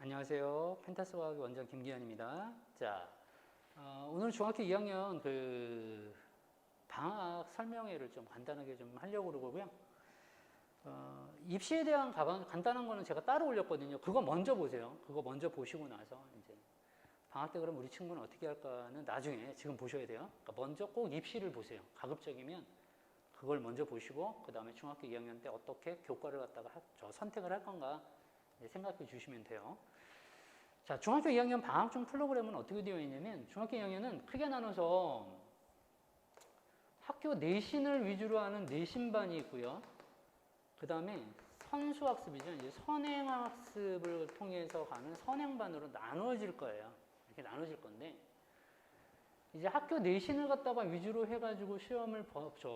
안녕하세요. 펜타스 과학의 원장 김기현입니다. 자, 오늘 중학교 2학년 방학 설명회를 좀 간단하게 좀 하려고 그러고요. 입시에 대한 간단한 거는 제가 따로 올렸거든요. 그거 먼저 보세요. 그거 먼저 보시고 나서 이제 방학 때 그럼 우리 친구는 어떻게 할까는 나중에 지금 보셔야 돼요. 그러니까 먼저 꼭 입시를 보세요. 가급적이면 그걸 먼저 보시고 그 다음에 중학교 2학년 때 어떻게 교과를 갖다가 선택을 할 건가 생각해 주시면 돼요. 자, 중학교 2학년 방학중 프로그램은 어떻게 되어 있냐면 중학교 2학년은 크게 나눠서 학교 내신을 위주로 하는 내신반이 있고요. 그 다음에 선수학습이죠. 이제 선행학습을 통해서 가는 선행반으로 나눠질 거예요. 이렇게 나눠질 건데 이제 학교 내신을 갖다가 위주로 해가지고 시험을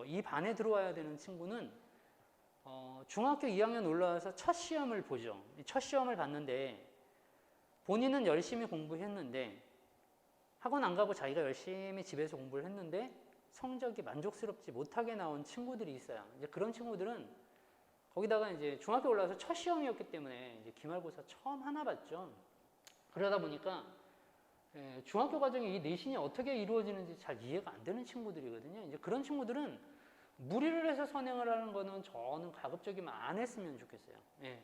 이 반에 들어와야 되는 친구는 중학교 2학년 올라와서 첫 시험을 보죠. 첫 시험을 봤는데 본인은 열심히 공부했는데 학원 안 가고 자기가 열심히 집에서 공부를 했는데 성적이 만족스럽지 못하게 나온 친구들이 있어요. 이제 그런 친구들은 거기다가 이제 중학교 올라와서 첫 시험이었기 때문에 이제 기말고사 처음 하나 봤죠. 그러다 보니까 중학교 과정에 이 내신이 어떻게 이루어지는지 잘 이해가 안 되는 친구들이거든요. 이제 그런 친구들은 무리를 해서 선행을 하는 거는 저는 가급적이면 안 했으면 좋겠어요.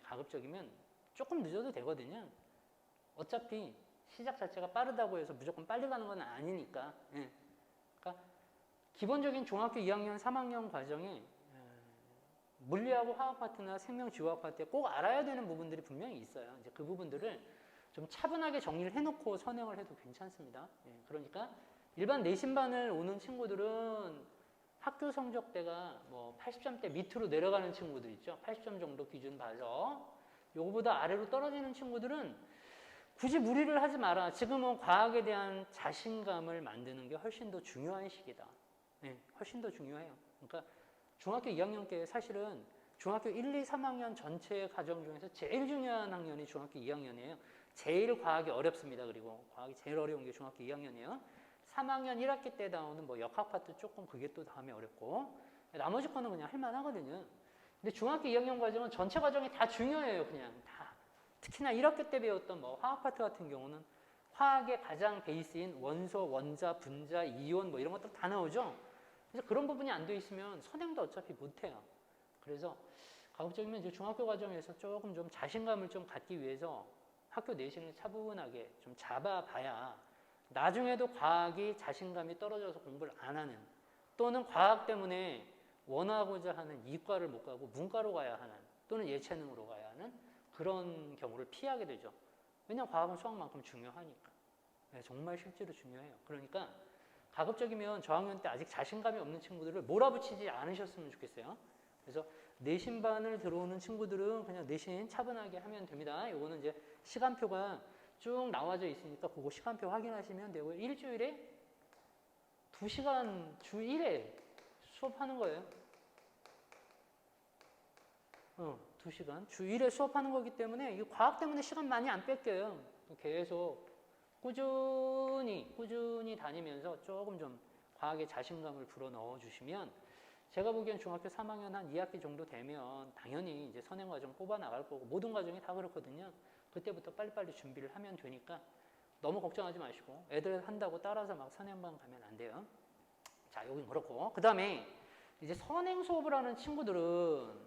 가급적이면 조금 늦어도 되거든요. 어차피 시작 자체가 빠르다고 해서 무조건 빨리 가는 건 아니니까. 그러니까 기본적인 중학교 2학년, 3학년 과정에 물리하고 화학 파트나 생명지구학 파트에 꼭 알아야 되는 부분들이 분명히 있어요. 이제 그 부분들을 좀 차분하게 정리를 해놓고 선행을 해도 괜찮습니다. 그러니까 일반 내신반을 오는 친구들은 학교 성적대가 뭐 80점대 밑으로 내려가는 친구들 있죠. 80점 정도 기준 봐서 요거보다 아래로 떨어지는 친구들은 굳이 무리를 하지 마라. 지금은 과학에 대한 자신감을 만드는 게 훨씬 더 중요한 시기다. 훨씬 더 중요해요. 그러니까 중학교 2학년께 사실은 중학교 1, 2, 3학년 전체 과정 중에서 제일 중요한 학년이 중학교 2학년이에요. 제일 과학이 어렵습니다. 그리고 과학이 제일 어려운 게 중학교 2학년이에요. 3학년 1학기 때 나오는 뭐 역학 파트 조금 그게 또 다음에 어렵고 나머지 거는 그냥 할만하거든요. 근데 중학교 2학년 과정은 전체 과정이 다 중요해요. 그냥 다. 특히나 1학기 때 배웠던 뭐 화학 파트 같은 경우는 화학의 가장 베이스인 원소, 원자, 분자, 이온 뭐 이런 것들 다 나오죠. 그래서 그런 부분이 안 돼 있으면 선행도 어차피 못 해요. 그래서 가급적이면 이제 중학교 과정에서 조금 좀 자신감을 좀 갖기 위해서 학교 내신을 차분하게 좀 잡아봐야 나중에도 과학이 자신감이 떨어져서 공부를 안 하는 또는 과학 때문에 원하고자 하는 이과를 못 가고 문과로 가야 하는 또는 예체능으로 가야 하는 그런 경우를 피하게 되죠. 왜냐하면 과학은 수학만큼 중요하니까. 정말 실제로 중요해요. 그러니까 가급적이면 저학년 때 아직 자신감이 없는 친구들을 몰아붙이지 않으셨으면 좋겠어요. 그래서 내신반을 들어오는 친구들은 그냥 내신 차분하게 하면 됩니다. 요거는 이제 시간표가 쭉 나와져 있으니까 그거 시간표 확인하시면 되고요. 일주일에 2시간 주 1회 수업하는 거예요. 2시간 주 1회 수업하는 거기 때문에 이 과학 때문에 시간 많이 안 뺏겨요. 계속 꾸준히 다니면서 조금 좀 과학에 자신감을 불어 넣어 주시면 제가 보기엔 중학교 3학년 한 2학기 정도 되면 당연히 이제 선행 과정 뽑아 나갈 거고 모든 과정이 다 그렇거든요. 그때부터 빨리빨리 준비를 하면 되니까 너무 걱정하지 마시고 애들 한다고 따라서 막 선행반 가면 안 돼요. 자, 여긴 그렇고 그 다음에 이제 선행 수업을 하는 친구는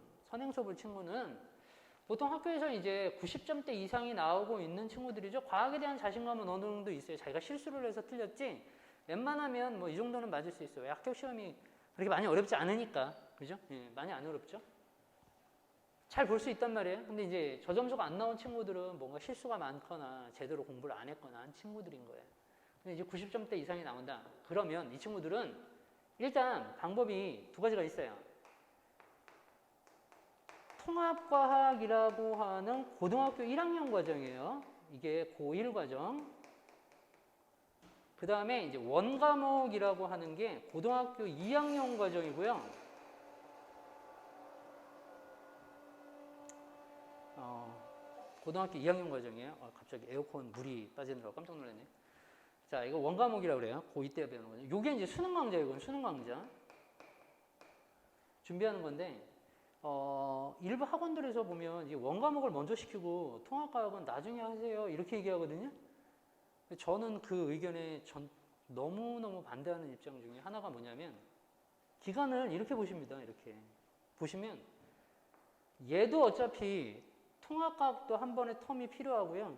보통 학교에서 이제 90점대 이상이 나오고 있는 친구들이죠. 과학에 대한 자신감은 어느 정도 있어요. 자기가 실수를 해서 틀렸지 웬만하면 뭐 이 정도는 맞을 수 있어요. 학교 시험이 그렇게 많이 어렵지 않으니까. 그죠? 많이 안 어렵죠? 잘 볼 수 있단 말이에요. 근데 이제 저점수가 안 나온 친구들은 뭔가 실수가 많거나 제대로 공부를 안 했거나 한 친구들인 거예요. 근데 이제 90점대 이상이 나온다. 그러면 이 친구들은 일단 방법이 두 가지가 있어요. 통합과학이라고 하는 고등학교 1학년 과정이에요. 이게 고1 과정. 그 다음에 이제 원과목이라고 하는 게 고등학교 2학년 과정이고요. 고등학교 2학년 과정이에요. 갑자기 에어컨 물이 빠지느라고 깜짝 놀랐네. 자, 이거 원과목이라고 그래요. 고2 때 배우는 거죠. 이게 이제 수능 강좌예요. 이건 수능 강좌. 준비하는 건데, 일부 학원들에서 보면 이 원과목을 먼저 시키고 통합과학은 나중에 하세요 이렇게 얘기하거든요. 저는 그 의견에 너무너무 반대하는 입장 중에 하나가 뭐냐면 기간을 이렇게 보십니다. 이렇게 보시면 얘도 어차피 통합과학도 한 번의 텀이 필요하고요.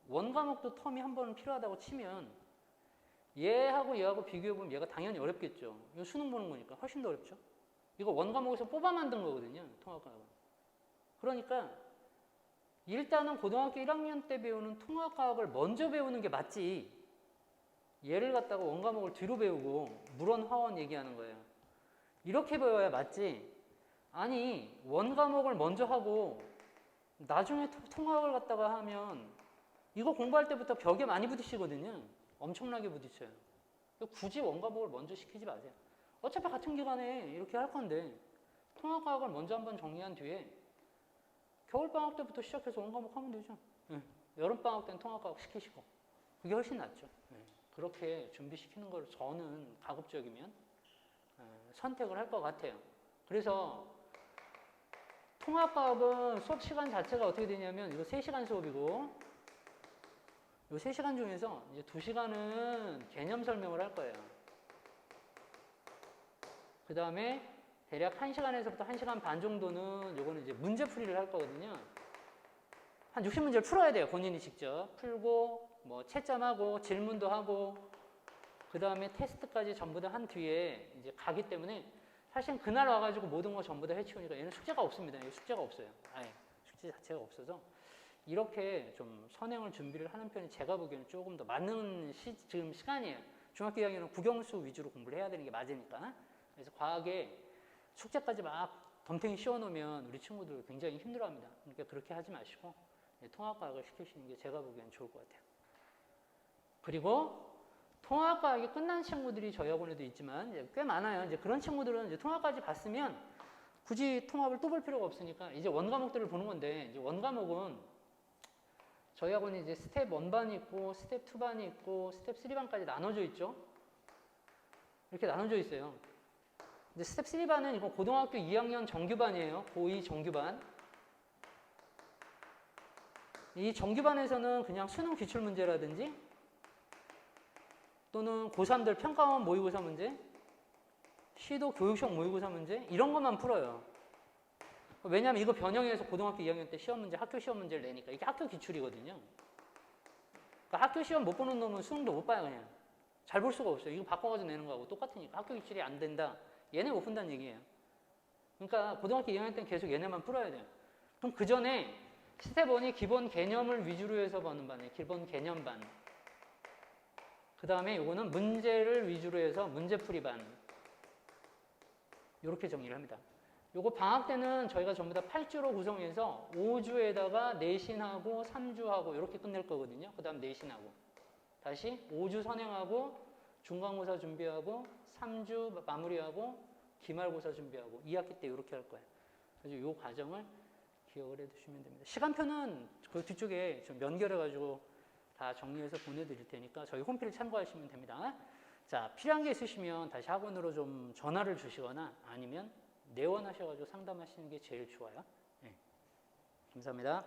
원과목도 텀이 한 번은 필요하다고 치면 얘하고 얘하고 비교해보면 얘가 당연히 어렵겠죠. 이거 수능 보는 거니까 훨씬 더 어렵죠. 이거 원과목에서 뽑아 만든 거거든요. 통합과학은. 그러니까 일단은 고등학교 1학년 때 배우는 통합과학을 먼저 배우는 게 맞지. 얘를 갖다가 원과목을 뒤로 배우고 물원, 화원 얘기하는 거예요. 이렇게 배워야 맞지. 아니 원과목을 먼저 하고 나중에 통합을 갖다가 하면 이거 공부할 때부터 벽에 많이 부딪히거든요. 엄청나게 부딪혀요. 굳이 원과목을 먼저 시키지 마세요. 어차피 같은 기간에 이렇게 할 건데 통합과학을 먼저 한번 정리한 뒤에 겨울방학 때부터 시작해서 원과목 하면 되죠. 네. 여름방학 때는 통합과학 시키시고 그게 훨씬 낫죠. 네. 그렇게 준비시키는 걸 저는 가급적이면 선택을 할 것 같아요. 그래서 통합과학은 수업 시간 자체가 어떻게 되냐면 이거 3시간 수업이고 이 3시간 중에서 이제 2시간은 개념 설명을 할 거예요. 그 다음에 대략 1시간에서부터 1시간 반 정도는 요거는 이제 문제풀이를 할 거거든요. 한 60문제를 풀어야 돼요. 본인이 직접 풀고 뭐 채점하고 질문도 하고 그 다음에 테스트까지 전부 다 한 뒤에 이제 가기 때문에 사실 그날 와가지고 모든 거 전부 다 해치우니까 얘는 숙제가 없습니다. 얘 숙제가 없어요. 아예 숙제 자체가 없어서 이렇게 좀 선행을 준비를 하는 편이 제가 보기에는 조금 더 맞는 지금 시간이에요. 중학교 2학년은 국영수 위주로 공부를 해야 되는 게 맞으니까. 그래서 과학에 숙제까지 막 덤탱이 씌워놓으면 우리 친구들 굉장히 힘들어합니다. 그러니까 그렇게 하지 마시고 통합과학을 시키시는 게 제가 보기엔 좋을 것 같아요. 그리고 통합과학이 끝난 친구들이 저희 학원에도 있지만 이제 꽤 많아요. 이제 그런 친구들은 이제 통합까지 봤으면 굳이 통합을 또 볼 필요가 없으니까 이제 원과목들을 보는 건데 이제 원과목은 저희 학원이 이제 스텝 1반이 있고 스텝 2반이 있고 스텝 3반까지 나눠져 있죠. 이렇게 나눠져 있어요. 이제 스텝 3반은 이거 고등학교 2학년 정규반이에요. 고2 정규반. 이 정규반에서는 그냥 수능 기출문제라든지 또는 고3들 평가원 모의고사 문제, 시도 교육시험 모의고사 문제 이런 것만 풀어요. 왜냐하면 이거 변형해서 고등학교 2학년 때 시험 문제, 학교 시험 문제를 내니까 이게 학교 기출이거든요. 그러니까 학교 시험 못 보는 놈은 수능도 못 봐요. 그냥 잘 볼 수가 없어요. 이거 바꿔가지고 내는 거하고 똑같으니까 학교 기출이 안 된다. 얘네 못 푼다는 얘기예요. 그러니까 고등학교 2학년 때는 계속 얘네만 풀어야 돼요. 그럼 그 전에 스텝 1이 기본 개념을 위주로 해서 보는 반이에요. 기본 개념반. 그 다음에 요거는 문제를 위주로 해서 문제풀이 반. 요렇게 정리를 합니다. 요거 방학 때는 저희가 전부 다 8주로 구성해서 5주에다가 내신하고 3주하고 이렇게 끝낼 거거든요. 그 다음 내신하고 다시 5주 선행하고 중간고사 준비하고 3주 마무리하고 기말고사 준비하고 2학기 때 이렇게 할 거예요. 그래서 요 과정을 기억을 해두시면 됩니다. 시간표는 그 뒤쪽에 좀 연결해가지고 다 정리해서 보내드릴 테니까 저희 홈페이지 참고하시면 됩니다. 자, 필요한 게 있으시면 다시 학원으로 좀 전화를 주시거나 아니면 내원하셔가지고 상담하시는 게 제일 좋아요. 네. 감사합니다.